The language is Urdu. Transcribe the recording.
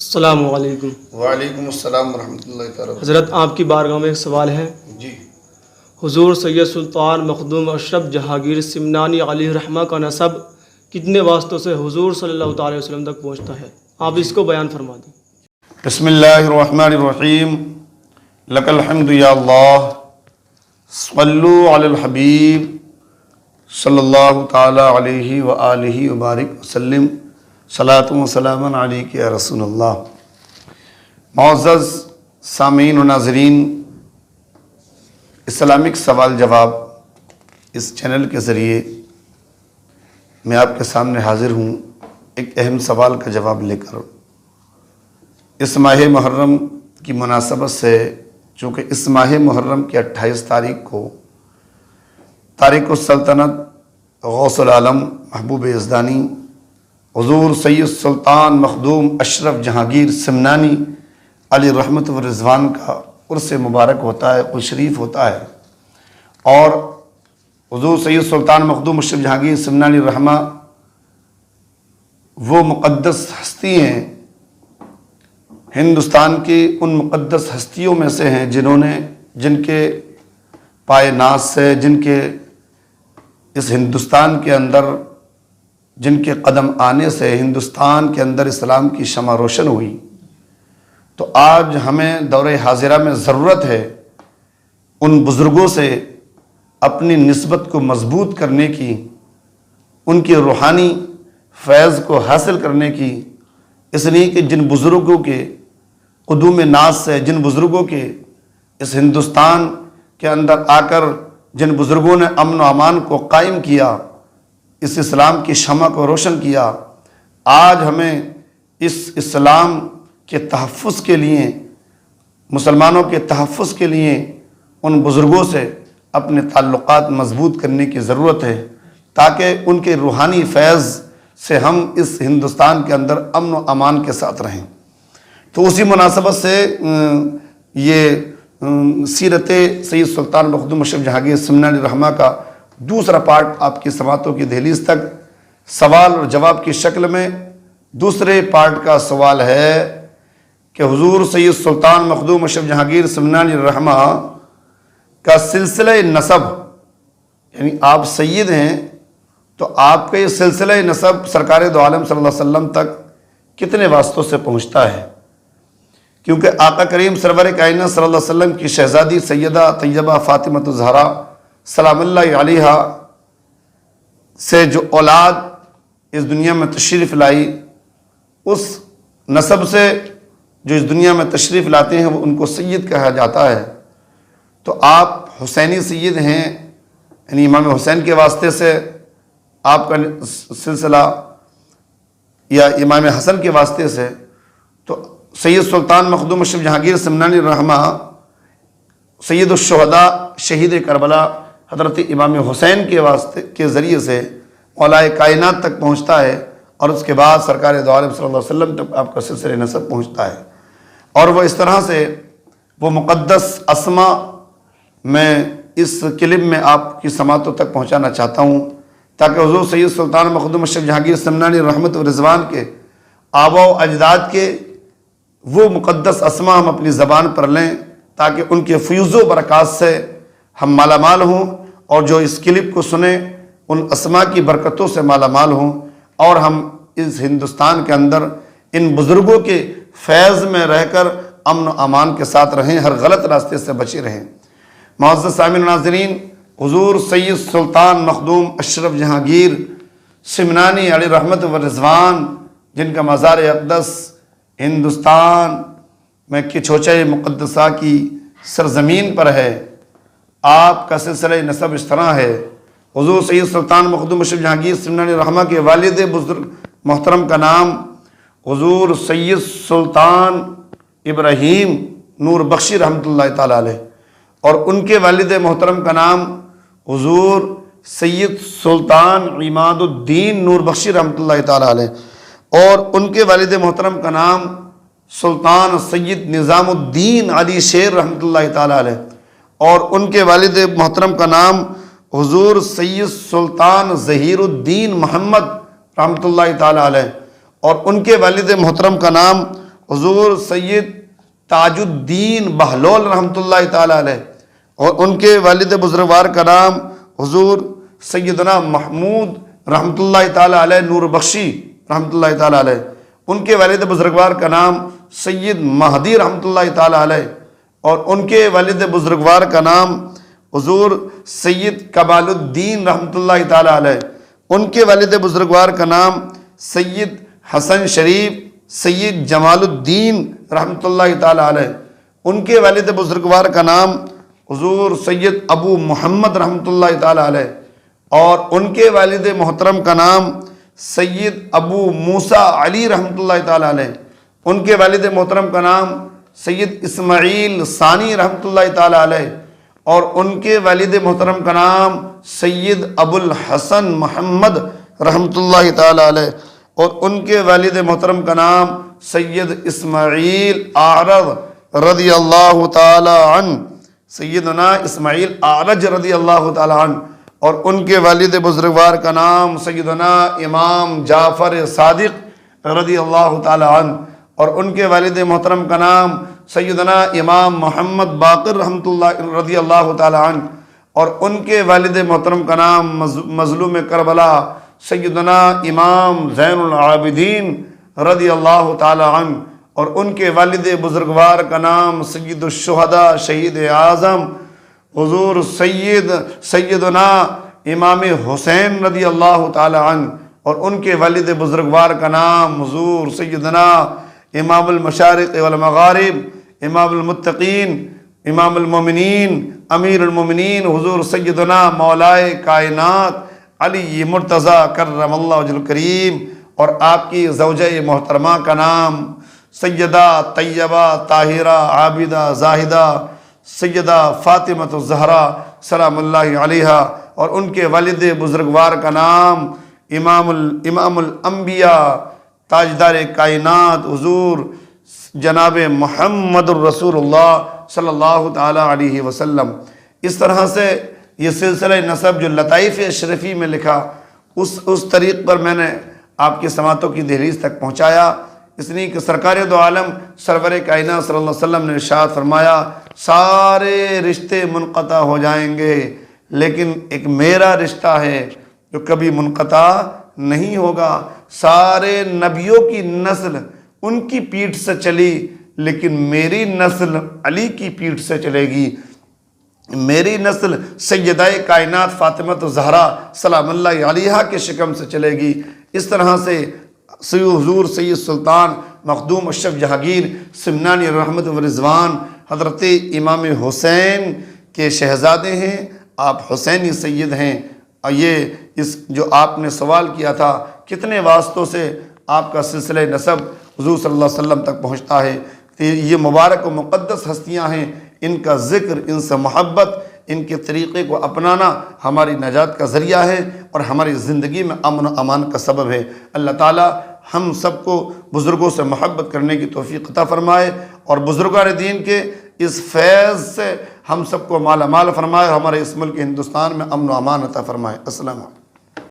السلام علیکم۔ وعلیکم السلام ورحمۃ اللہ تعالیٰ۔ حضرت آپ کی بارگاہ میں ایک سوال ہے۔ جی، حضور سید سلطان مخدوم اشرف جہانگیر سمنانی علیہ رحمہ کا نسب کتنے واسطوں سے حضور صلی اللہ تعالی وسلم تک پہنچتا ہے؟ آپ اس کو بیان فرما دیں۔ بسم اللہ الرحمن الرحیم۔ لک الحمد یا اللہ، صلو علی الحبیب صلی اللہ تعالی علیہ وآلہ وبارک وسلم۔ صلاۃ و سلام علیک یا رسول اللہ۔ معزز سامعین و ناظرین، اسلامک سوال جواب اس چینل کے ذریعے میں آپ کے سامنے حاضر ہوں ایک اہم سوال کا جواب لے کر۔ اس ماہ محرم کی مناسبت سے، چونکہ اس ماہ محرم کی 28 تاریخ کو تارک السلطنت غوث العالم محبوب یزدانی حضور سید سلطان مخدوم اشرف جہانگیر سمنانی علی رحمت و رضوان کا عرس مبارک ہوتا ہے، عرس شریف ہوتا ہے، اور حضور سید سلطان مخدوم اشرف جہانگیر سمنانی رحمہ وہ مقدس ہستی ہیں، ہندوستان کی ان مقدس ہستیوں میں سے ہیں جن کے پائے ناز سے، جن کے اس ہندوستان کے اندر، جن کے قدم آنے سے ہندوستان کے اندر اسلام کی شمع روشن ہوئی۔ تو آج ہمیں دور حاضرہ میں ضرورت ہے ان بزرگوں سے اپنی نسبت کو مضبوط کرنے کی، ان کے روحانی فیض کو حاصل کرنے کی، اس لیے کہ جن بزرگوں کے قدوم ناز سے، جن بزرگوں کے اس ہندوستان کے اندر آ کر جن بزرگوں نے امن و امان کو قائم کیا، اس اسلام کی شمع کو روشن کیا، آج ہمیں اس اسلام کے تحفظ کے لیے، مسلمانوں کے تحفظ کے لیے ان بزرگوں سے اپنے تعلقات مضبوط کرنے کی ضرورت ہے، تاکہ ان کے روحانی فیض سے ہم اس ہندوستان کے اندر امن و امان کے ساتھ رہیں۔ تو اسی مناسبت سے یہ سیرت سید سلطان مخدوم اشرف جہانگیر سمنانی رحمہ کا دوسرا پارٹ آپ کی سماعتوں کی دہلیز تک سوال اور جواب کی شکل میں۔ دوسرے پارٹ کا سوال ہے کہ حضور سید سلطان مخدوم اشرف جہانگیر سمنانی رحمہ کا سلسلہ نسب، یعنی آپ سید ہیں تو آپ کا یہ سلسلہ نسب سرکار دو عالم صلی اللہ علیہ وسلم تک کتنے واسطوں سے پہنچتا ہے؟ کیونکہ آقا کریم سرور کائنات صلی اللہ علیہ وسلم کی شہزادی سیدہ طیبہ فاطمہ الزہرا سلام اللہ علیہا سے جو اولاد اس دنیا میں تشریف لائی، اس نسب سے جو اس دنیا میں تشریف لاتے ہیں وہ ان کو سید کہا جاتا ہے۔ تو آپ حسینی سید ہیں، یعنی امام حسین کے واسطے سے آپ کا سلسلہ، یا امام حسن کے واسطے سے۔ تو سید سلطان مخدوم اشرف جہانگیر سمنانی رحمہ سید الشہداء شہید کربلا حضرت امام حسین کے واسطے کے ذریعے سے مولائے کائنات تک پہنچتا ہے، اور اس کے بعد سرکار دو عالم صلی اللہ علیہ وسلم تک آپ کا سلسلہ نسب پہنچتا ہے۔ اور وہ اس طرح سے وہ مقدس اسماء میں اس کلپ میں آپ کی سماعتوں تک پہنچانا چاہتا ہوں، تاکہ حضور سید سلطان مخدوم اشرف جہانگیر سمنانی رحمت و رضوان کے آباء و اجداد کے وہ مقدس اسماء ہم اپنی زبان پر لیں، تاکہ ان کے فیوز و برکات سے ہم مالا مال ہوں، اور جو اس کلپ کو سنیں ان اسماء کی برکتوں سے مالا مال ہوں، اور ہم اس ہندوستان کے اندر ان بزرگوں کے فیض میں رہ کر امن و امان کے ساتھ رہیں، ہر غلط راستے سے بچے رہیں۔ معزز سامعین و ناظرین، حضور سید سلطان مخدوم اشرف جہانگیر سمنانی علیہ رحمت و رضوان، جن کا مزار اقدس ہندوستان میں کچھوچے مقدسہ کی سرزمین پر ہے، آپ کا سلسلہ نسب اس طرح ہے۔ حضور سید سلطان مخدوم اشرف جہانگیر سمنانی رحمہ کے والد بزرگ محترم کا نام حضور سید سلطان ابراہیم نور بخشی رحمۃ اللہ تعالیٰ علیہ، اور ان کے والد محترم کا نام حضور سید سلطان عماد الدین نور بخشی رحمۃ اللہ تعالیٰ علیہ، اور ان کے والد محترم کا نام سلطان سید نظام الدین علی شیر رحمۃ اللہ تعالیٰ علیہ، اور ان کے والد محترم کا نام حضور سید سلطان ظہیر الدین محمد رحمۃ اللہ تعالیٰ علیہ، اور ان کے والد محترم کا نام حضور سید تاج الدین بہلول رحمۃ اللہ تعالیٰ علیہ، اور ان کے والد بزرگوار کا نام حضور سیدنا محمود رحمۃ اللہ تعالیٰ علیہ نور بخشی رحمۃ اللہ تعالیٰ علیہ، ان کے والد بزرگوار کا نام سید مہدی رحمۃ اللہ تعالیٰ علیہ، اور ان کے والد بزرگوار کا نام حضور سید کمال الدین رحمۃ اللہ تعالیٰ علیہ، ان کے والد بزرگوار کا نام سید حسن شریف سید جمال الدین رحمۃ اللہ تعالیٰ علیہ، ان کے والد بزرگوار کا نام حضور سید ابو محمد رحمۃ اللہ تعالیٰ علیہ، اور ان کے والد محترم کا نام سید ابو موسیٰ علی رحمۃ اللہ تعالیٰ علیہ، ان کے والد محترم کا نام سید اسماعیل ثانی رحمۃ اللہ تعالیٰ علیہ، اور ان کے والد محترم کا نام سید ابو الحسن محمد رحمۃ اللہ تعالیٰ علیہ، اور ان کے والد محترم کا نام سید اسماعیل اعرج رضی اللہ تعالیٰ عنہ، سیدنا اسماعیل اعرج رضی اللہ تعالیٰ عنہ، اور ان کے والد بزرگوار کا نام سیدنا امام جعفر صادق رضی اللہ تعالیٰ عنہ، اور ان کے والد محترم کا نام سیدنا امام محمد باقر رحمۃ اللہ رضی اللہ تعالیٰ عنہ، اور ان کے والد محترم کا نام مظلوم کربلا سیدنا امام زین العابدین رضی اللہ تعالیٰ عنہ، اور ان کے والد بزرگوار کا نام سید الشہداء شہید اعظم حضور سیدنا امام حسین رضی اللہ تعالیٰ عنہ، اور ان کے والد بزرگوار کا نام حضور سیدنا امام المشارق والمغارب امام المتقین امام المومنین امیر المومنین حضور سیدنا مولائے کائنات علی مرتضیٰ کرم اللہ وجہ الکریم، اور آپ کی زوجہ محترمہ کا نام سیدہ طیبہ طاہرہ عابدہ زاہدہ سیدہ فاطمۃ الزہرا سلام اللہ علیہا، اور ان کے والد بزرگوار کا نام امام الانبیاء تاجدار کائنات حضور جناب محمد الرسول اللہ صلی اللہ تعالیٰ علیہ وسلم۔ اس طرح سے یہ سلسلہ نسب جو لطائف اشرفی میں لکھا، اس طریق پر میں نے آپ کی سماعتوں کی دہلیز تک پہنچایا، اس لیے کہ سرکار دو عالم سرور کائنات صلی اللہ علیہ وسلم نے ارشاد فرمایا سارے رشتے منقطع ہو جائیں گے، لیکن ایک میرا رشتہ ہے جو کبھی منقطع نہیں ہوگا۔ سارے نبیوں کی نسل ان کی پیٹھ سے چلی، لیکن میری نسل علی کی پیٹھ سے چلے گی، میری نسل سیدہ کائنات فاطمۃ الزہرا سلام اللہ علیہا کے شکم سے چلے گی۔ اس طرح سے حضور سید سلطان مخدوم اشرف جہانگیر سمنانی رحمت و رضوان حضرت امام حسین کے شہزادے ہیں، آپ حسینی سید ہیں، اور یہ جو آپ نے سوال کیا تھا کتنے واسطوں سے آپ کا سلسلہ نسب حضور صلی اللہ علیہ وسلم تک پہنچتا ہے، تو یہ مبارک و مقدس ہستیاں ہیں، ان کا ذکر، ان سے محبت، ان کے طریقے کو اپنانا ہماری نجات کا ذریعہ ہے اور ہماری زندگی میں امن و امان کا سبب ہے۔ اللہ تعالی ہم سب کو بزرگوں سے محبت کرنے کی توفیق عطا فرمائے، اور بزرگان دین کے اس فیض سے ہم سب کو مالا مال فرمائے، اور ہمارے اس ملک ہندوستان میں امن و امان عطا فرمائے۔ السلام علیکم۔